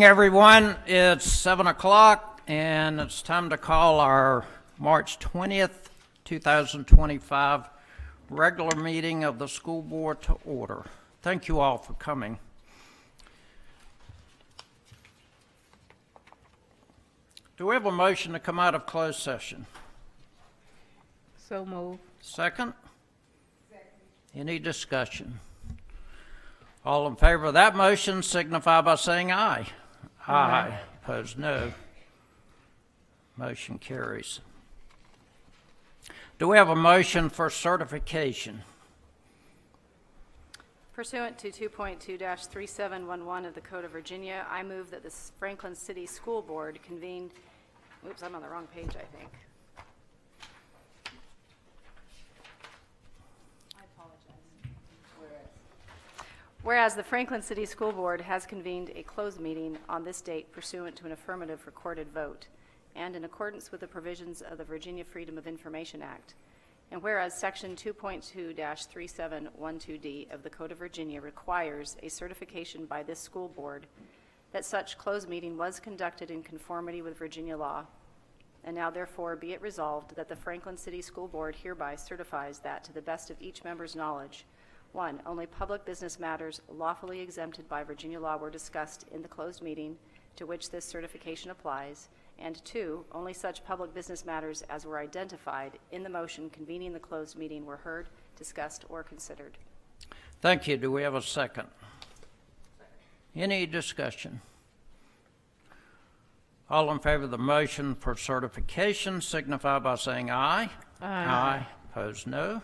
morning, everyone. It's 7 o'clock, and it's time to call our March 20th, 2025 regular meeting of the school board to order. Thank you all for coming. Do we have a motion to come out of closed session? So move. Second? Any discussion? All in favor of that motion signify by saying aye. Aye. Opposed, no. Motion carries. Do we have a motion for certification? Pursuant to 2.2-3711 of the Code of Virginia, I move that the Franklin City School Board convened, oops, I'm on the wrong page, I think. I apologize. Whereas the Franklin City School Board has convened a closed meeting on this date pursuant to an affirmative recorded vote, and in accordance with the provisions of the Virginia Freedom of Information Act. And whereas Section 2.2-3712D of the Code of Virginia requires a certification by this school board that such closed meeting was conducted in conformity with Virginia law. And now therefore be it resolved that the Franklin City School Board hereby certifies that to the best of each member's knowledge, 1, only public business matters lawfully exempted by Virginia law were discussed in the closed meeting to which this certification applies, and 2, only such public business matters as were identified in the motion convening the closed meeting were heard, discussed, or considered. Thank you. Do we have a second? Any discussion? All in favor of the motion for certification signify by saying aye. Aye. Opposed, no.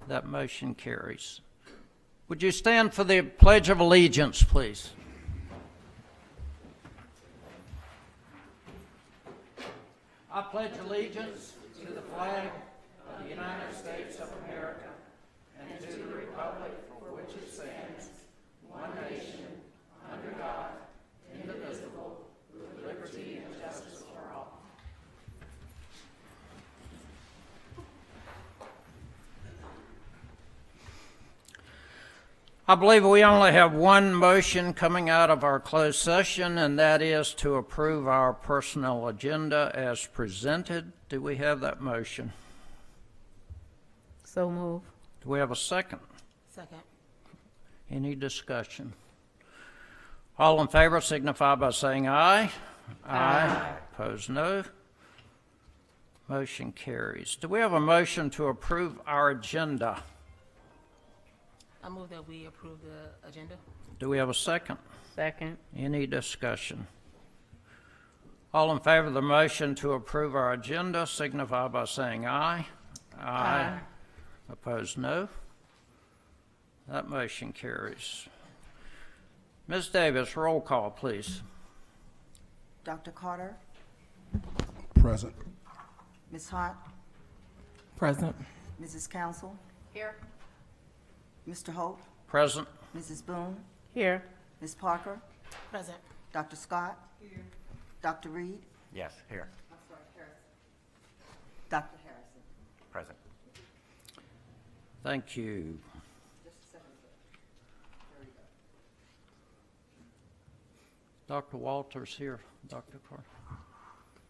That motion carries. Would you stand for the Pledge of Allegiance, please? I pledge allegiance to the flag of the United States of America and to the republic for which it stands, one nation, under God, indivisible, with liberty and justice for all. I believe we only have one motion coming out of our closed session, and that is to approve our personnel agenda as presented. Do we have that motion? So move. Do we have a second? Second. Any discussion? All in favor signify by saying aye. Aye. Opposed, no. Motion carries. Do we have a motion to approve our agenda? I move that we approve the agenda. Do we have a second? Second. Any discussion? All in favor of the motion to approve our agenda signify by saying aye. Aye. Opposed, no. That motion carries. Ms. Davis, roll call, please. Dr. Carter, Present. Ms. Hart, Present. Mrs. Council, Here. Mr. Holt, Present. Mrs. Boone, Here. Ms. Parker, Present. Dr. Scott, Dr. Reed, Yes, here. Dr. Harrison. Present. Thank you. Dr. Walters here. Dr. Carter.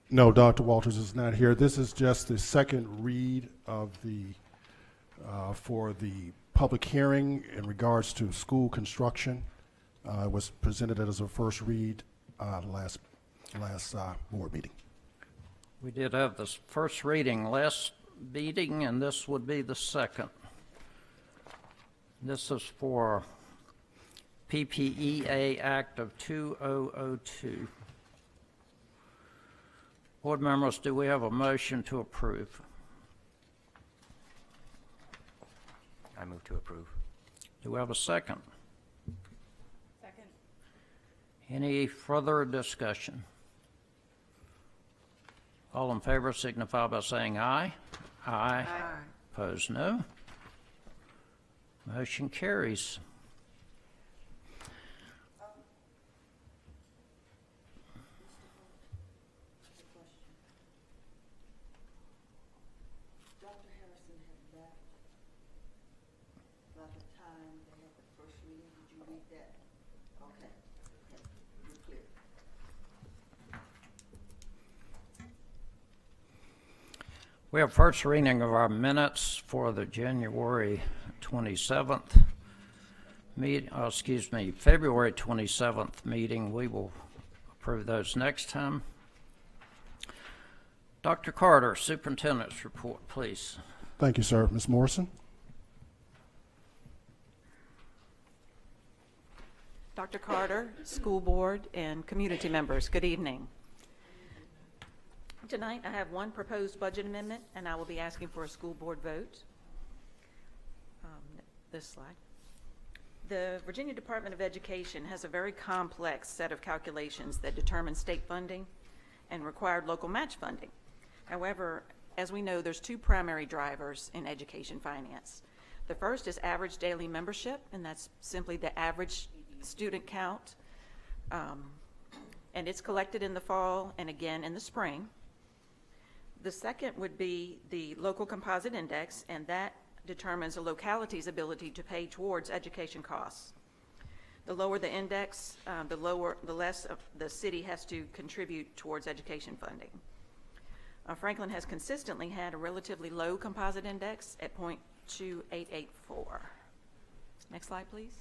No, Dr. Walters is not here. This is just the second read of the, for the public hearing in regards to school construction. It was presented as a first read last board meeting. We did have this first reading last meeting, and this would be the second. This is for PPEA Act of 2002. Board members, do we have a motion to approve? I move to approve. Do we have a second? Second. Any further discussion? All in favor signify by saying aye. Aye. Opposed, no. Motion carries. Dr. Harrison had left by the time they had the first reading. Did you read that? Okay. We have first reading of our minutes for the January 27th February 27th meeting. We will approve those next time. Dr. Carter, Superintendent's report, please. Thank you, sir. Ms. Morrison? Dr. Carter, school board, and community members, good evening. Tonight, I have one proposed budget amendment, and I will be asking for a school board vote. This slide. The Virginia Department of Education has a very complex set of calculations that determine state funding and required local match funding. However, as we know, there's two primary drivers in education finance. The first is average daily membership, and that's simply the average student count, and it's collected in the fall and again in the spring. The second would be the local composite index, and that determines a locality's ability to pay towards education costs. The lower the index, the less the city has to contribute towards education funding. Franklin has consistently had a relatively low composite index at 0.2884. Next slide, please.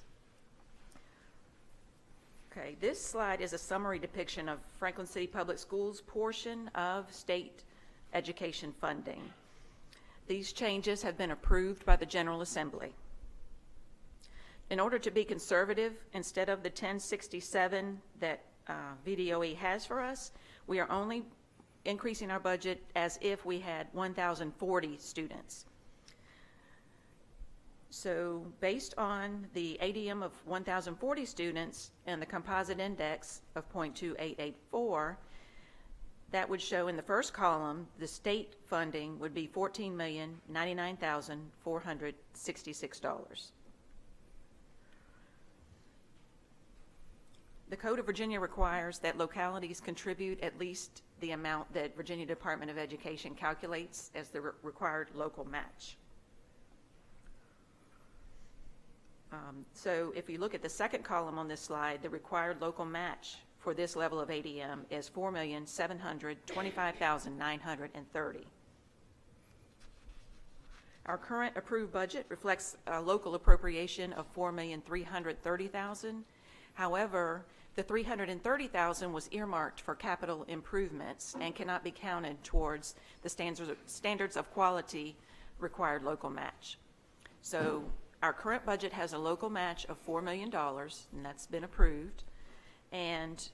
Okay, this slide is a summary depiction of Franklin City Public Schools' portion of state education funding. These changes have been approved by the General Assembly. In order to be conservative, instead of the 1067 that VDOE has for us, we are only increasing our budget as if we had 1,040 students. So based on the ADM of 1,040 students and the composite index of 0.2884, that would show in the first column the state funding would be $14,099,466. The Code of Virginia requires that localities contribute at least the amount that Virginia Department of Education calculates as the required local match. So if you look at the second column on this slide, the required local match for this level of ADM is $4,725,930. Our current approved budget reflects a local appropriation of $4,330,000. However, the $330,000 was earmarked for capital improvements and cannot be counted towards the standards of quality required local match. So our current budget has a local match of $4 million, and that's been approved. And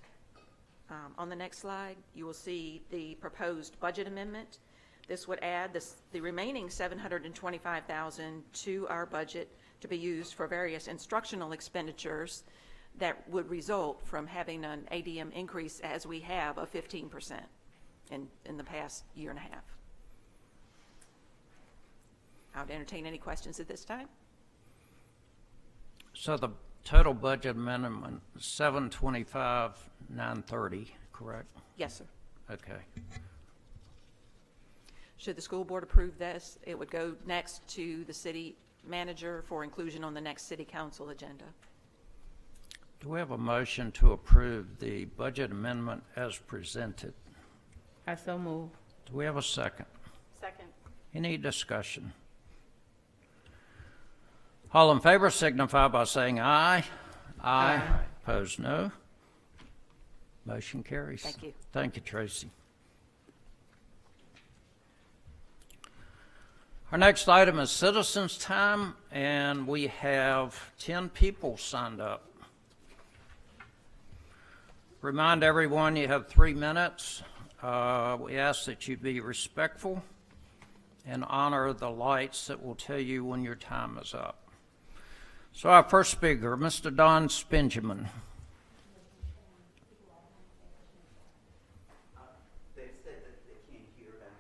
on the next slide, you will see the proposed budget amendment. This would add the remaining $725,000 to our budget to be used for various instructional expenditures that would result from having an ADM increase as we have of 15% in the past year and a half. I would entertain any questions at this time. So the total budget amendment is $725,930, correct? Yes, sir. Okay. Should the school board approve this, it would go next to the city manager for inclusion on the next city council agenda. Do we have a motion to approve the budget amendment as presented? I so move. Do we have a second? Second. Any discussion? All in favor signify by saying aye. Aye. Opposed, no. Motion carries. Thank you. Thank you, Tracy. Our next item is citizens' time, and we have 10 people signed up. Remind everyone you have 3 minutes. We ask that you be respectful and honor the lights that will tell you when your time is up. So our first speaker, Mr. Don Spengeman. They said that they can't hear back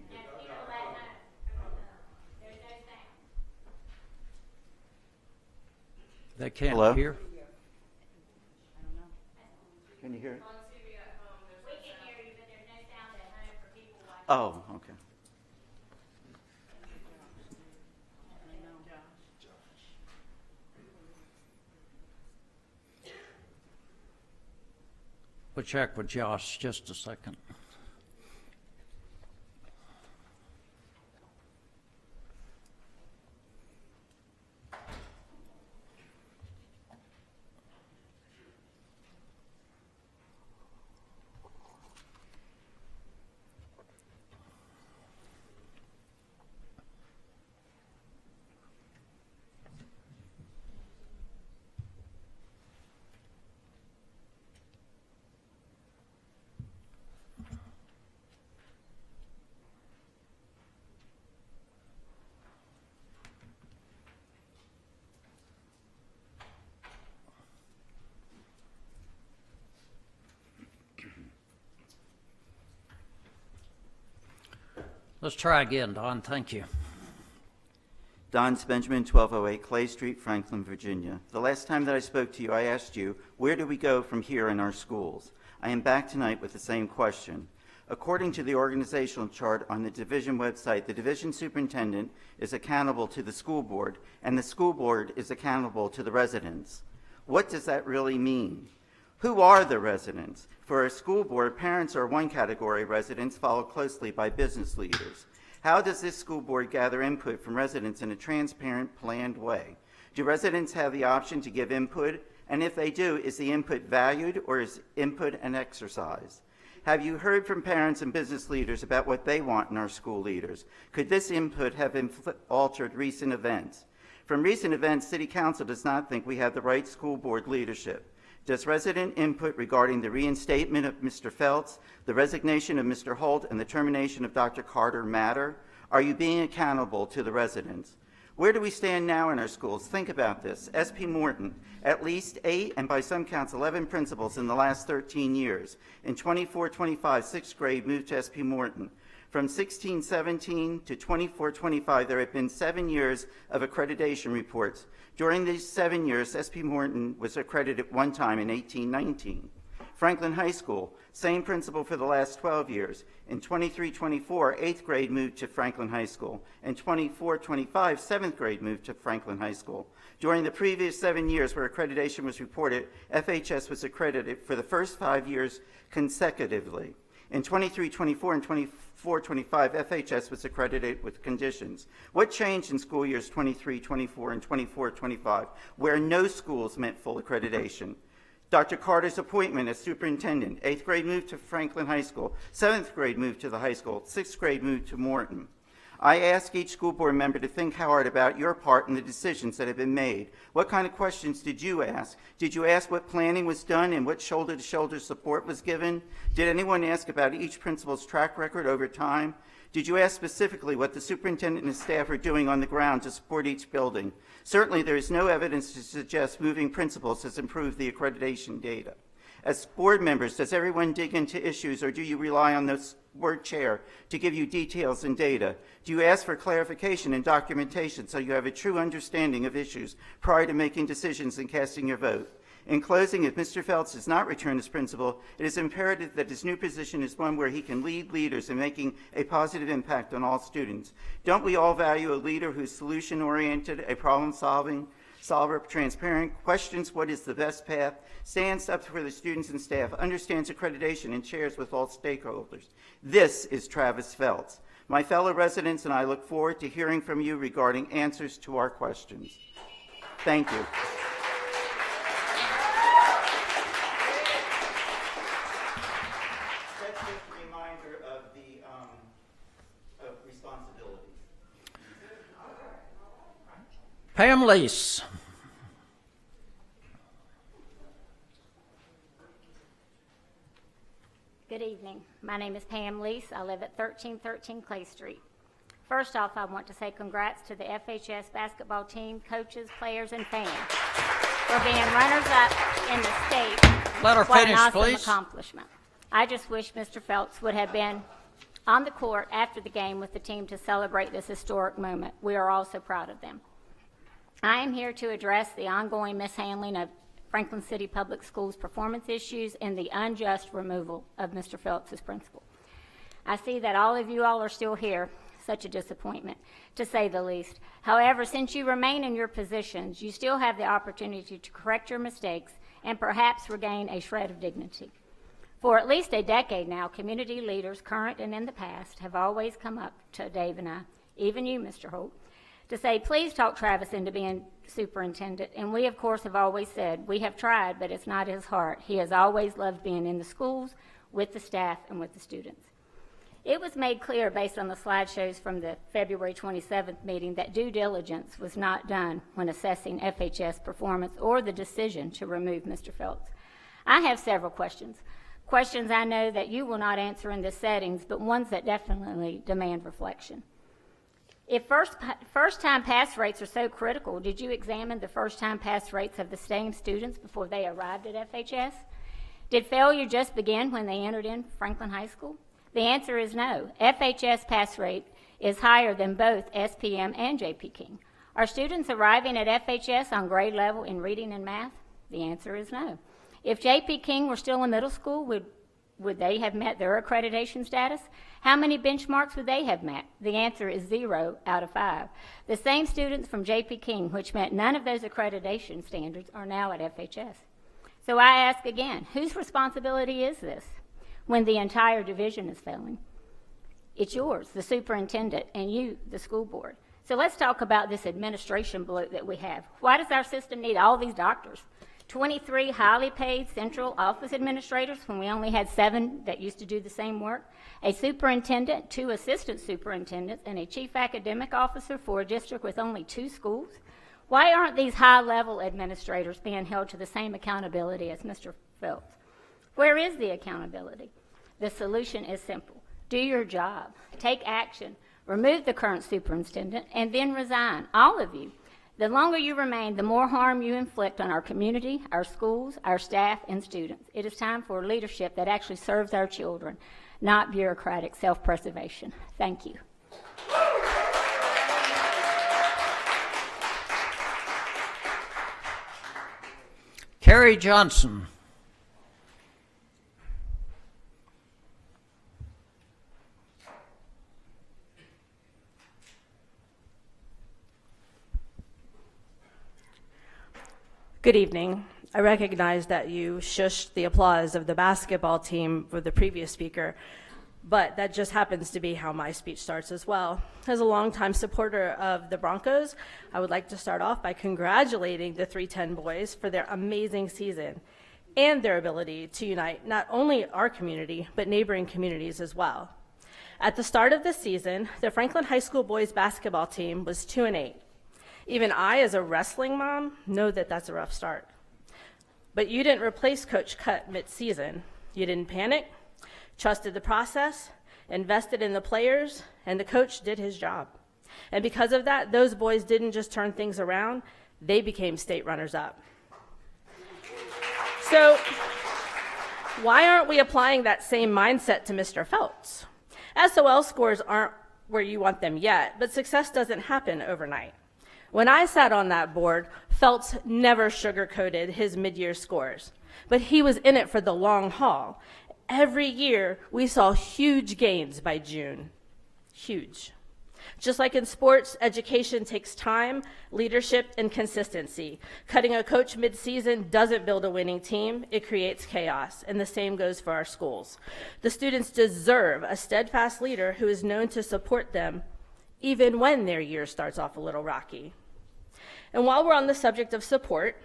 there. They can't Hello? hear. Can you hear it? We can hear you, but there's no sound at home for people watching. Oh, okay. We'll check with Josh just a second. Let's try again, Don. Thank you. Don Benjamin, 1208 Clay Street, Franklin, Virginia. The last time that I spoke to you, I asked you, where do we go from here in our schools? I am back tonight with the same question. According to the organizational chart on the division website, the division superintendent is accountable to the school board, and the school board is accountable to the residents. What does that really mean? Who are the residents? For a school board, parents are one category, residents followed closely by business leaders. How does this school board gather input from residents in a transparent, planned way? Do residents have the option to give input? And if they do, is the input valued or is input an exercise? Have you heard from parents and business leaders about what they want in our school leaders? Could this input have altered recent events? From recent events, City Council does not think we have the right school board leadership. Does resident input regarding the reinstatement of Mr. Feltz, the resignation of Mr. Holt, and the termination of Dr. Carter matter? Are you being accountable to the residents? Where do we stand now in our schools? Think about this. SP Morton, at least 8 and by some counts 11 principals in the last 13 years. In 24-25, 6th grade moved to SP Morton. From 16-17 to 24-25, there have been 7 years of accreditation reports. During these 7 years, SP Morton was accredited one time in 18-19. Franklin High School, same principal for the last 12 years. In 23-24, 8th grade moved to Franklin High School. In 24-25, 7th grade moved to Franklin High School. During the previous 7 years where accreditation was reported, FHS was accredited for the first 5 years consecutively. In 23-24 and 24-25, FHS was accredited with conditions. What changed in school years 23-24 and 24-25, where no schools met full accreditation? Dr. Carter's appointment as superintendent. 8th grade moved to Franklin High School. 7th grade moved to the high school. 6th grade moved to Morton. I ask each school board member to think hard about your part in the decisions that have been made. What kind of questions did you ask? Did you ask what planning was done and what shoulder-to-shoulder support was given? Did anyone ask about each principal's track record over time? Did you ask specifically what the superintendent and his staff are doing on the ground to support each building? Certainly, there is no evidence to suggest moving principals has improved the accreditation data. As board members, does everyone dig into issues, or do you rely on the board chair to give you details and data? Do you ask for clarification and documentation so you have a true understanding of issues prior to making decisions and casting your vote? In closing, if Mr. Feltz does not return as principal, it is imperative that his new position is one where he can lead leaders in making a positive impact on all students. Don't we all value a leader who's solution-oriented, a problem-solving, solver, transparent, questions what is the best path, stands up for the students and staff, understands accreditation, and shares with all stakeholders? This is Travis Feltz. My fellow residents and I look forward to hearing from you regarding answers to our questions. Thank you. That's just a reminder of the responsibilities. Pam Lease. Good evening. My name is Pam Lease. I live at 1313 Clay Street. First off, I want to say congrats to the FHS basketball team, coaches, players, and fans for being runners-up in the state. Let her What finish, an awesome please. accomplishment. I just wish Mr. Feltz would have been on the court after the game with the team to celebrate this historic moment. We are all so proud of them. I am here to address the ongoing mishandling of Franklin City Public Schools performance issues and the unjust removal of Mr. Phillips as principal. I see that all of you all are still here. Such a disappointment, to say the least. However, since you remain in your positions, you still have the opportunity to correct your mistakes and perhaps regain a shred of dignity. For at least a decade now, community leaders, current and in the past, have always come up to Dave and I, even you, Mr. Holt, to say, please talk Travis into being superintendent. And we, of course, have always said, we have tried, but it's not his heart. He has always loved being in the schools, with the staff, and with the students. It was made clear based on the slideshows from the February 27th meeting that due diligence was not done when assessing FHS performance or the decision to remove Mr. Feltz. I have several questions. Questions I know that you will not answer in this settings, but ones that definitely demand reflection. If first-time pass rates are so critical, did you examine the first-time pass rates of the same students before they arrived at FHS? Did failure just begin when they entered in Franklin High School? The answer is no. FHS pass rate is higher than both SPM and JP King. Are students arriving at FHS on grade level in reading and math? The answer is no. If JP King were still in middle school, would they have met their accreditation status? How many benchmarks would they have met? The answer is 0 out of 5. The same students from JP King, which met none of those accreditation standards, are now at FHS. So I ask again, whose responsibility is this when the entire division is failing? It's yours, the superintendent, and you, the school board. So let's talk about this administration bloat that we have. Why does our system need all these doctors? 23 highly paid central office administrators when we only had 7 that used to do the same work, a superintendent, 2 assistant superintendents, and a chief academic officer for a district with only 2 schools. Why aren't these high-level administrators being held to the same accountability as Mr. Phelps? Where is the accountability? The solution is simple. Do your job. Take action. Remove the current superintendent and then resign, all of you. The longer you remain, the more harm you inflict on our community, our schools, our staff, and students. It is time for leadership that actually serves our children, not bureaucratic self-preservation. Thank you. Carrie Johnson. Good evening. I recognize that you shushed the applause of the basketball team for the previous speaker, but that just happens to be how my speech starts as well. As a longtime supporter of the Broncos, I would like to start off by congratulating the 310 boys for their amazing season and their ability to unite not only our community, but neighboring communities as well. At the start of the season, the Franklin High School boys basketball team was 2-8. Even I, as a wrestling mom, know that that's a rough start. But you didn't replace Coach Cut mid-season. You didn't panic, trusted the process, invested in the players, and the coach did his job. And because of that, those boys didn't just turn things around, they became state runners-up. So why aren't we applying that same mindset to Mr. Phelps? SOL scores aren't where you want them yet, but success doesn't happen overnight. When I sat on that board, Phelps never sugarcoated his mid-year scores, but he was in it for the long haul. Every year, we saw huge gains by June. Huge. Just like in sports, education takes time, leadership, and consistency. Cutting a coach mid-season doesn't build a winning team, it creates chaos, and the same goes for our schools. The students deserve a steadfast leader who is known to support them even when their year starts off a little rocky. And while we're on the subject of support,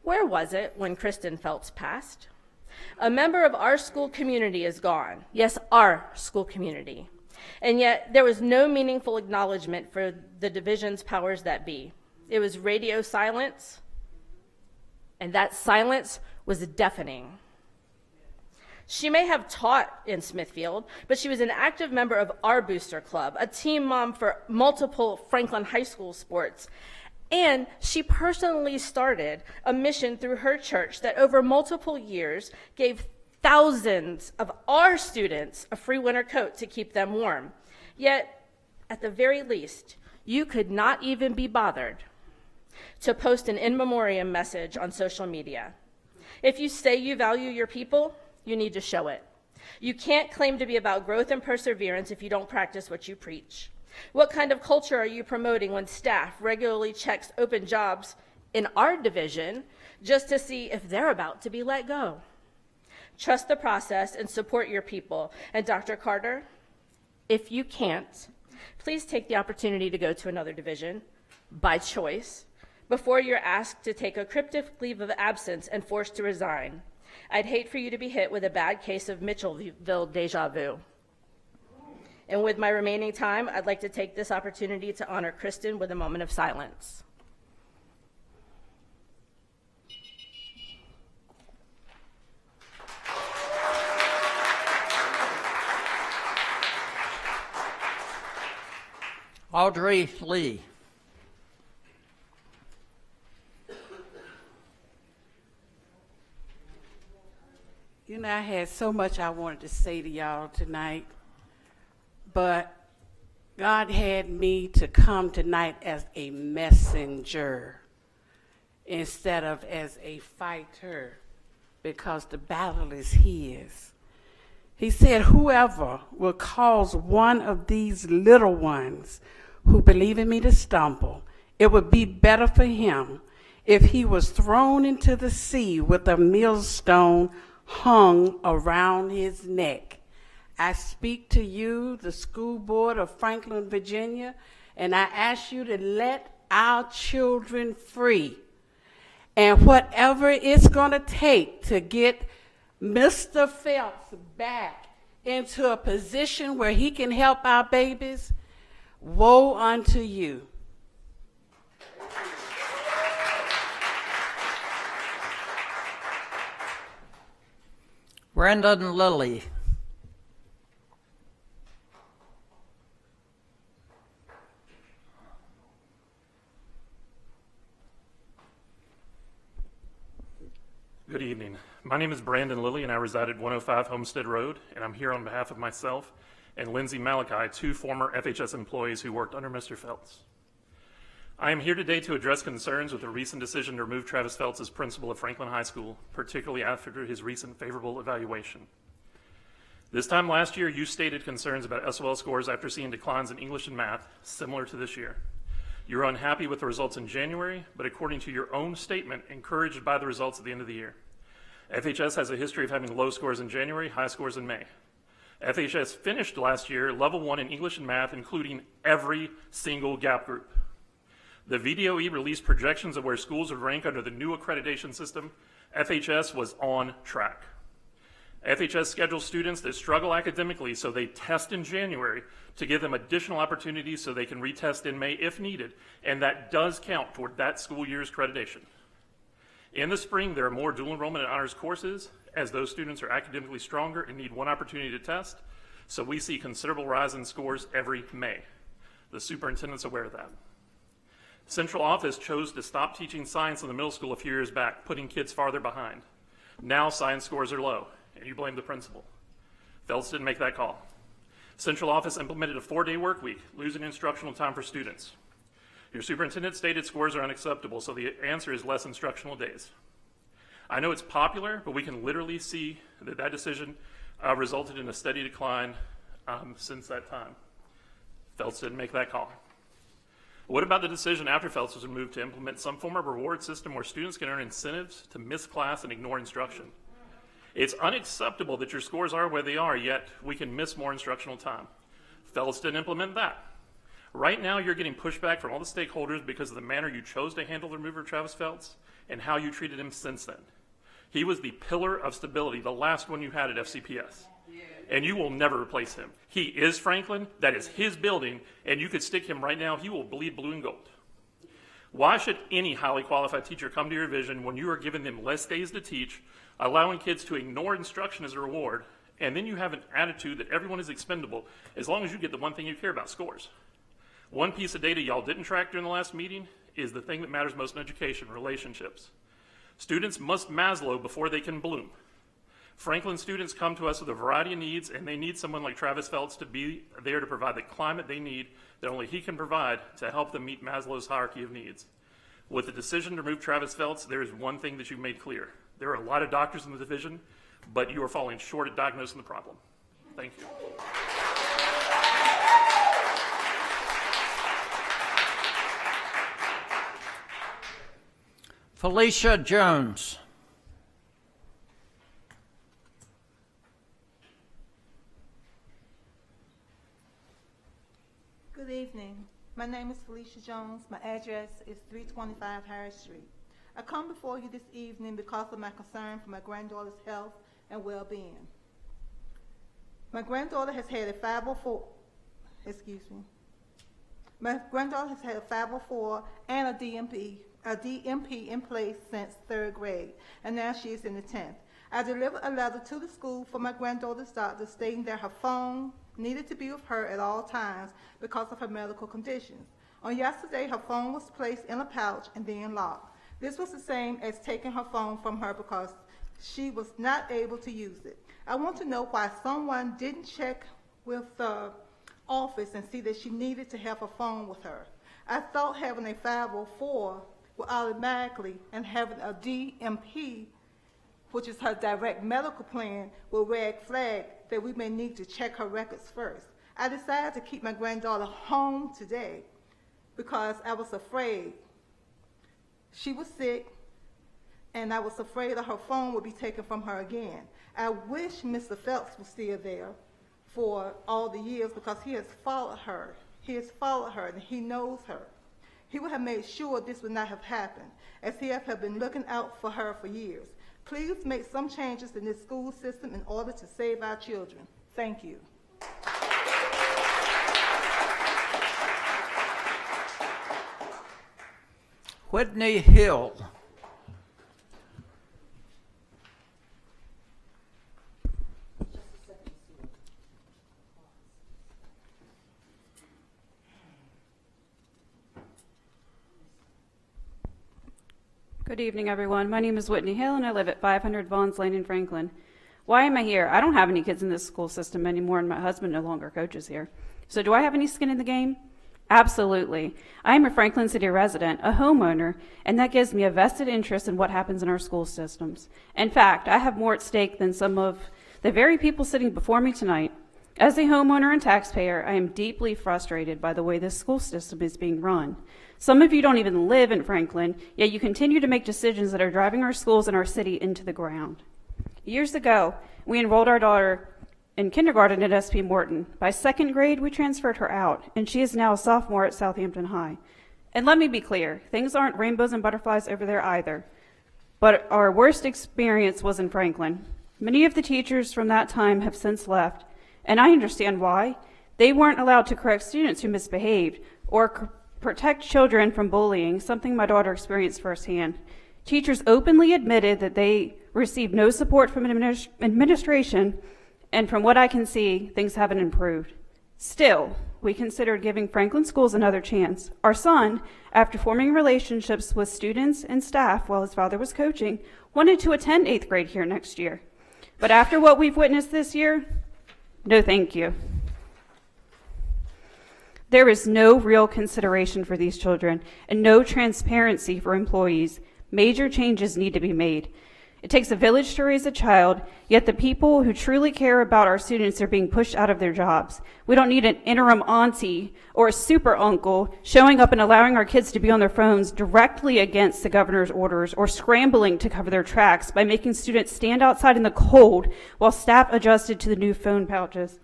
where was it when Kristen Phelps passed? A member of our school community is gone. Yes, our school community. And yet there was no meaningful acknowledgement for the division's powers that be. It was radio silence, and that silence was deafening. She may have taught in Smithfield, but she was an active member of our booster club, a team mom for multiple Franklin High School sports. And she personally started a mission through her church that over multiple years gave thousands of our students a free winter coat to keep them warm. Yet, at the very least, you could not even be bothered to post an in memoriam message on social media. If you say you value your people, you need to show it. You can't claim to be about growth and perseverance if you don't practice what you preach. What kind of culture are you promoting when staff regularly checks open jobs in our division just to see if they're about to be let go? Trust the process and support your people. And Dr. Carter, if you can't, please take the opportunity to go to another division by choice before you're asked to take a cryptic leave of absence and forced to resign. I'd hate for you to be hit with a bad case of Mitchellville deja vu. And with my remaining time, I'd like to take this opportunity to honor Kristen with a moment of silence. Audrey Lee. You know, I had so much I wanted to say to y'all tonight, but God had me to come tonight as a messenger instead of as a fighter, because the battle is His. He said, whoever will cause one of these little ones who believe in me to stumble, it would be better for him if he was thrown into the sea with a millstone hung around his neck. I speak to you, the school board of Franklin, Virginia, and I ask you to let our children free. And whatever it's going to take to get Mr. Phelps back into a position where he can help our babies, woe unto you. Brandon Lilly. Good evening. My name is Brandon Lilly, and I reside at 105 Homestead Road, and I'm here on behalf of myself and Lindsay Malachi, two former FHS employees who worked under Mr. Phelps. I am here today to address concerns with the recent decision to remove Travis Phelps as principal of Franklin High School, particularly after his recent favorable evaluation. This time last year, you stated concerns about SOL scores after seeing declines in English and math, similar to this year. You were unhappy with the results in January, but according to your own statement, encouraged by the results at the end of the year. FHS has a history of having low scores in January, high scores in May. FHS finished last year level 1 in English and math, including every single gap group. The VDOE released projections of where schools would rank under the new accreditation system. FHS was on track. FHS schedules students that struggle academically, so they test in January to give them additional opportunities so they can retest in May if needed, and that does count toward that school year's accreditation. In the spring, there are more dual enrollment and honors courses, as those students are academically stronger and need one opportunity to test, so we see considerable rise in scores every May. The superintendent's aware of that. Central office chose to stop teaching science in the middle school a few years back, putting kids farther behind. Now science scores are low, and you blame the principal. Phelps didn't make that call. Central office implemented a 4-day work week, losing instructional time for students. Your superintendent stated scores are unacceptable, so the answer is less instructional days. I know it's popular, but we can literally see that that decision resulted in a steady decline since that time. Phelps didn't make that call. What about the decision after Phelps was removed to implement some form of reward system where students can earn incentives to miss class and ignore instruction? It's unacceptable that your scores are where they are, yet we can miss more instructional time. Phelps didn't implement that. Right now, you're getting pushback from all the stakeholders because of the manner you chose to handle the removal of Travis Phelps and how you treated him since then. He was the pillar of stability, the last one you had at FCPS. And you will never replace him. He is Franklin, that is his building, and you could stick him right now, he will bleed blue and gold. Why should any highly qualified teacher come to your vision when you are giving them less days to teach, allowing kids to ignore instruction as a reward, and then you have an attitude that everyone is expendable as long as you get the one thing you care about, scores? One piece of data y'all didn't track during the last meeting is the thing that matters most in education, relationships. Students must Maslow before they can bloom. Franklin students come to us with a variety of needs, and they need someone like Travis Phelps to be there to provide the climate they need that only he can provide to help them meet Maslow's hierarchy of needs. With the decision to remove Travis Phelps, there is one thing that you've made clear. There are a lot of doctors in the division, but you are falling short at diagnosing the problem. Thank you. Felicia Jones. Good evening. My name is Felicia Jones. My address is 325 Harris Street. I come before you this evening because of my concern for my granddaughter's health and well-being. My granddaughter has had a 504, My granddaughter has had a 504 and a DMP in place since 3rd grade, and now she is in the 10th. I delivered a letter to the school for my granddaughter's doctor stating that her phone needed to be with her at all times because of her medical conditions. On yesterday, her phone was placed in a pouch and then locked. This was the same as taking her phone from her because she was not able to use it. I want to know why someone didn't check with the office and see that she needed to have a phone with her. I thought having a 504 would automatically, and having a DMP, which is her direct medical plan, will red flag that we may need to check her records first. I decided to keep my granddaughter home today because I was afraid. She was sick, and I was afraid that her phone would be taken from her again. I wish Mr. Phelps was still there for all the years because he has followed her. He has followed her, and he knows her. He would have made sure this would not have happened, as he have been looking out for her for years. Please make some changes in this school system in order to save our children. Thank you. Whitney Hill. Good evening, everyone. My name is Whitney Hill, and I live at 500 Vaughn's Lane in Franklin. Why am I here? I don't have any kids in this school system anymore, and my husband no longer coaches here. So do I have any skin in the game? Absolutely. I am a Franklin City resident, a homeowner, and that gives me a vested interest in what happens in our school systems. In fact, I have more at stake than some of the very people sitting before me tonight. As a homeowner and taxpayer, I am deeply frustrated by the way this school system is being run. Some of you don't even live in Franklin, yet you continue to make decisions that are driving our schools and our city into the ground. Years ago, we enrolled our daughter in kindergarten at SP Morton. By second grade, we transferred her out, and she is now a sophomore at Southampton High. And let me be clear, things aren't rainbows and butterflies over there either. But our worst experience was in Franklin. Many of the teachers from that time have since left, and I understand why. They weren't allowed to correct students who misbehaved or protect children from bullying, something my daughter experienced firsthand. Teachers openly admitted that they received no support from administration, and from what I can see, things haven't improved. Still, we considered giving Franklin schools another chance. Our son, after forming relationships with students and staff while his father was coaching, wanted to attend 8th grade here next year. But after what we've witnessed this year, no thank you. There is no real consideration for these children and no transparency for employees. Major changes need to be made. It takes a village to raise a child, yet the people who truly care about our students are being pushed out of their jobs. We don't need an interim auntie or a super uncle showing up and allowing our kids to be on their phones directly against the governor's orders or scrambling to cover their tracks by making students stand outside in the cold while staff adjusted to the new phone pouches.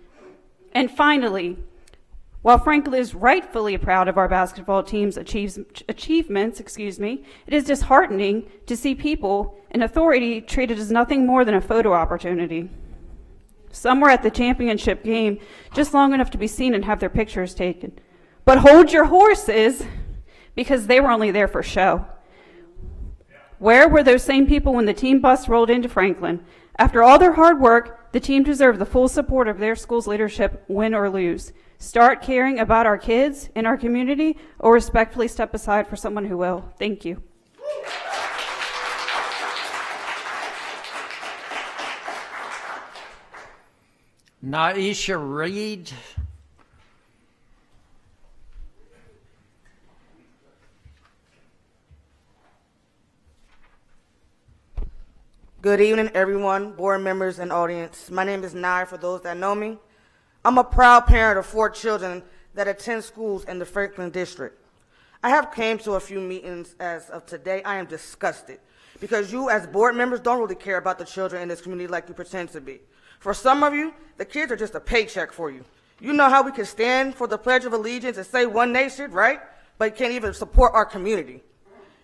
And finally, while Franklin is rightfully proud of our basketball team's achievements, it is disheartening to see people in authority treated as nothing more than a photo opportunity. Some were at the championship game just long enough to be seen and have their pictures taken. But hold your horses, because they were only there for show. Where were those same people when the team bus rolled into Franklin? After all their hard work, the team deserved the full support of their school's leadership, win or lose. Start caring about our kids in our community, or respectfully step aside for someone who will. Thank you. Naisha Reed. Good evening, everyone, board members and audience. My name is Nai, for those that know me. I'm a proud parent of 4 children that attend schools in the Franklin district. I have came to a few meetings as of today. I am disgusted because you as board members don't really care about the children in this community like you pretend to be. For some of you, the kids are just a paycheck for you. You know how we can stand for the Pledge of Allegiance and say one nation, right? But you can't even support our community.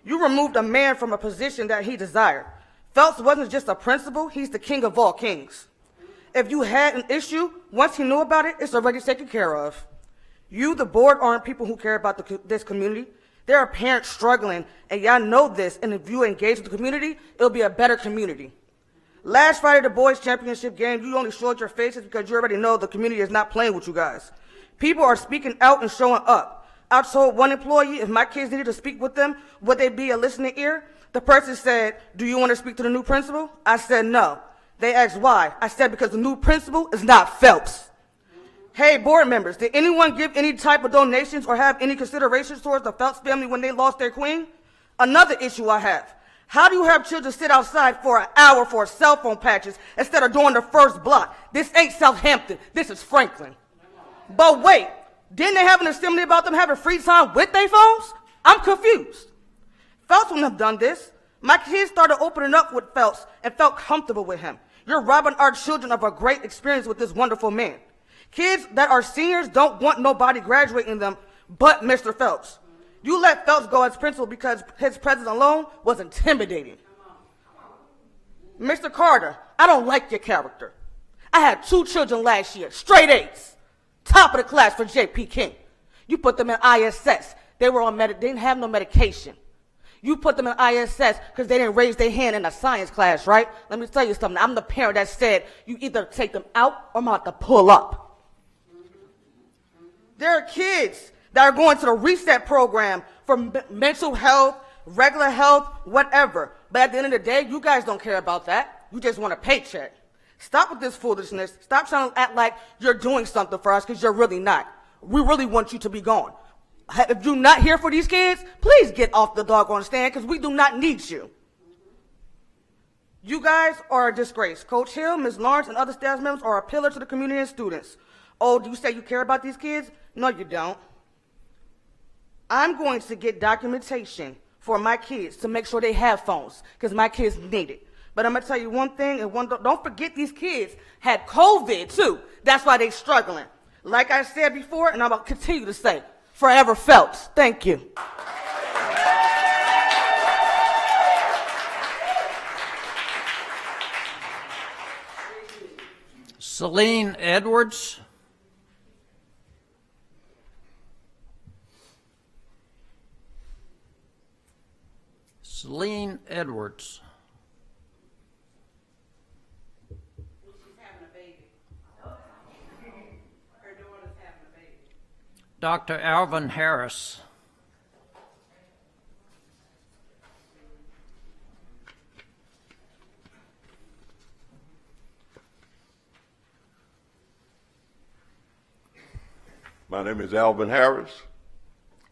You removed a man from a position that he desired. Phelps wasn't just a principal, he's the king of all kings. If you had an issue, once he knew about it, it's already taken care of. You, the board, aren't people who care about this community. There are parents struggling, and y'all know this, and if you engage with the community, it'll be a better community. Last Friday, the boys' championship game, you only showed your faces because you already know the community is not playing with you guys. People are speaking out and showing up. I told one employee if my kids needed to speak with them, would they be a listening ear? The person said, do you want to speak to the new principal? I said, no. They asked why. I said, because the new principal is not Phelps. Hey, board members, did anyone give any type of donations or have any considerations towards the Phelps family when they lost their queen? Another issue I have. How do you have children sit outside for an hour for cell phone patches instead of doing the first block? This ain't Southampton. This is Franklin. But wait, didn't they have an assembly about them having free time with their phones? I'm confused. Phelps wouldn't have done this. My kids started opening up with Phelps and felt comfortable with him. You're robbing our children of a great experience with this wonderful man. Kids that are seniors don't want nobody graduating them but Mr. Phelps. You let Phelps go as principal because his presence alone was intimidating. Mr. Carter, I don't like your character. I had 2 children last year, straight A's. Top of the class for J.P. King. You put them in ISS. They didn't have no medication. You put them in ISS because they didn't raise their hand in a science class, right? Let me tell you something. I'm the parent that said you either take them out or I'm about to pull up. There are kids that are going to the reset program for mental health, regular health, whatever. But at the end of the day, you guys don't care about that. You just want a paycheck. Stop with this foolishness. Stop trying to act like you're doing something for us because you're really not. We really want you to be gone. If you're not here for these kids, please get off the doggone stand because we do not need you. You guys are a disgrace. Coach Hill, Ms. Lawrence, and other staff members are a pillar to the community and students. Oh, do you say you care about these kids? No, you don't. I'm going to get documentation for my kids to make sure they have phones because my kids need it. But I'm going to tell you one thing, and don't forget these kids had COVID too. That's why they're struggling. Like I said before, and I'm going to continue to say, forever Phelps. Thank you. Celine Edwards. Celine Edwards. Dr. Alvin Harris. My name is Alvin Harris.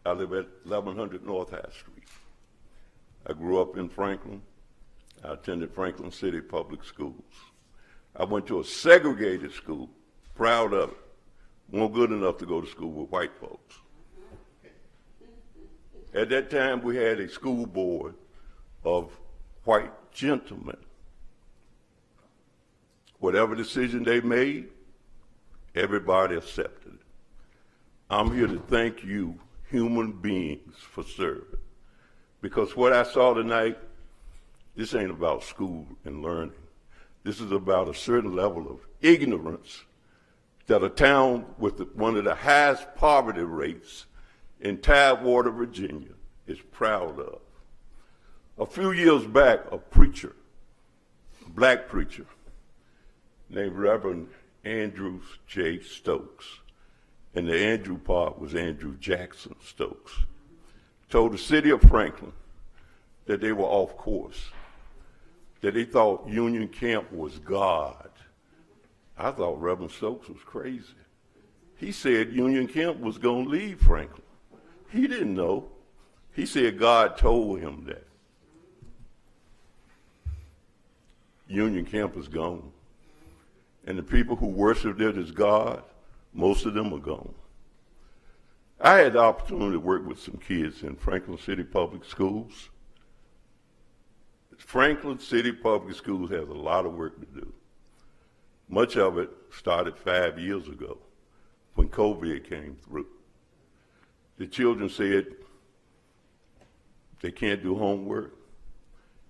I live at 1100 North High Street. I grew up in Franklin. I attended Franklin City Public Schools. I went to a segregated school, proud of it. Weren't good enough to go to school with white folks. At that time, we had a school board of white gentlemen. Whatever decision they made, everybody accepted it. I'm here to thank you, human beings, for serving. Because what I saw tonight, this ain't about school and learning. This is about a certain level of ignorance that a town with one of the highest poverty rates in Tidewater, Virginia, is proud of. A few years back, a preacher, a black preacher, named Reverend Andrew J. Stokes, and the Andrew part was Andrew Jackson Stokes, told the city of Franklin that they were off course, that they thought Union Camp was God. I thought Reverend Stokes was crazy. He said Union Camp was going to leave Franklin. He didn't know. He said God told him that. Union Camp is gone. And the people who worshiped it as God, most of them are gone. I had the opportunity to work with some kids in Franklin City Public Schools. Franklin City Public Schools has a lot of work to do. Much of it started 5 years ago when COVID came through. The children said they can't do homework.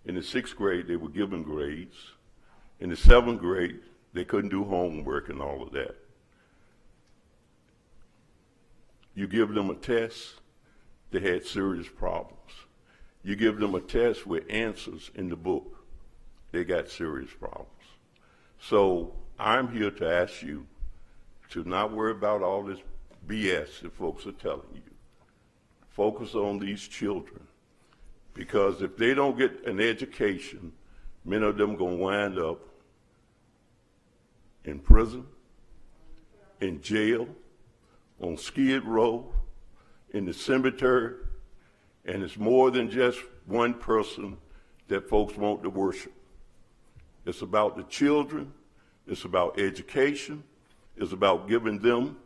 In the 6th grade, they were given grades. In the 7th grade, they couldn't do homework and all of that. You give them a test, they had serious problems. You give them a test with answers in the book, they got serious problems. So I'm here to ask you to not worry about all this BS that folks are telling you. Focus on these children. Because if they don't get an education, many of them going to wind up in prison, in jail, on Skid Row, in the cemetery, and it's more than just one person that folks want to worship. It's about the children, it's about education, it's about giving them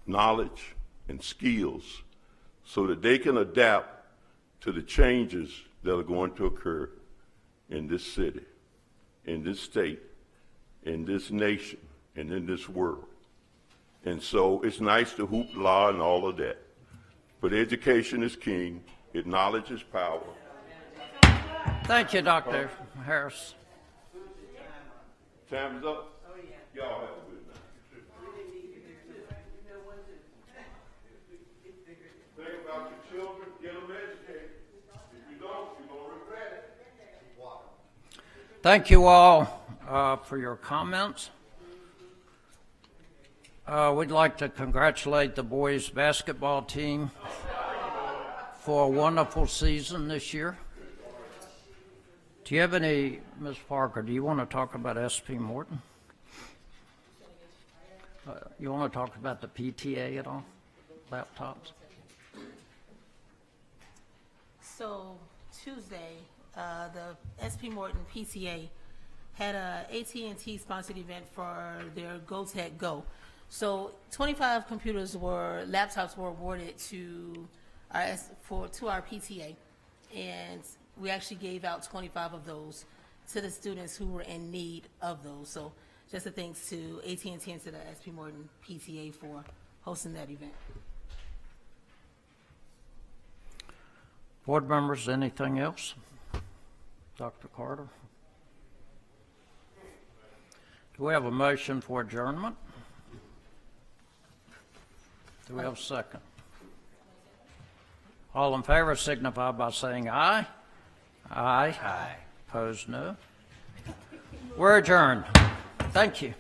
knowledge and skills so that they can adapt to the changes that are going to occur in this city, in this state, in this nation, and in this world. And so it's nice to hoop la and all of that. But education is king. Knowledge is power. Thank you, Dr. Harris. Time is up. Y'all have a good night. Think about your children, get them educated. If you don't, you're going to regret it. Thank you all for your comments. We'd like to congratulate the boys basketball team for a wonderful season this year. Do you have any, Ms. Parker, do you want to talk about SP Morton? You want to talk about the PTA at all? Laptops? So Tuesday, the SP Morton PTA had a AT&T sponsored event for their Go Tech Go. So 25 laptops were awarded to our PTA, and we actually gave out 25 of those to the students who were in need of those. So just a thanks to AT&T and to the SP Morton PTA for hosting that event. Board members, anything else? Dr. Carter? Do we have a motion for adjournment? Do we have a second? All in favor signify by saying aye. Aye. Aye. Opposed, no. We're adjourned. Thank you.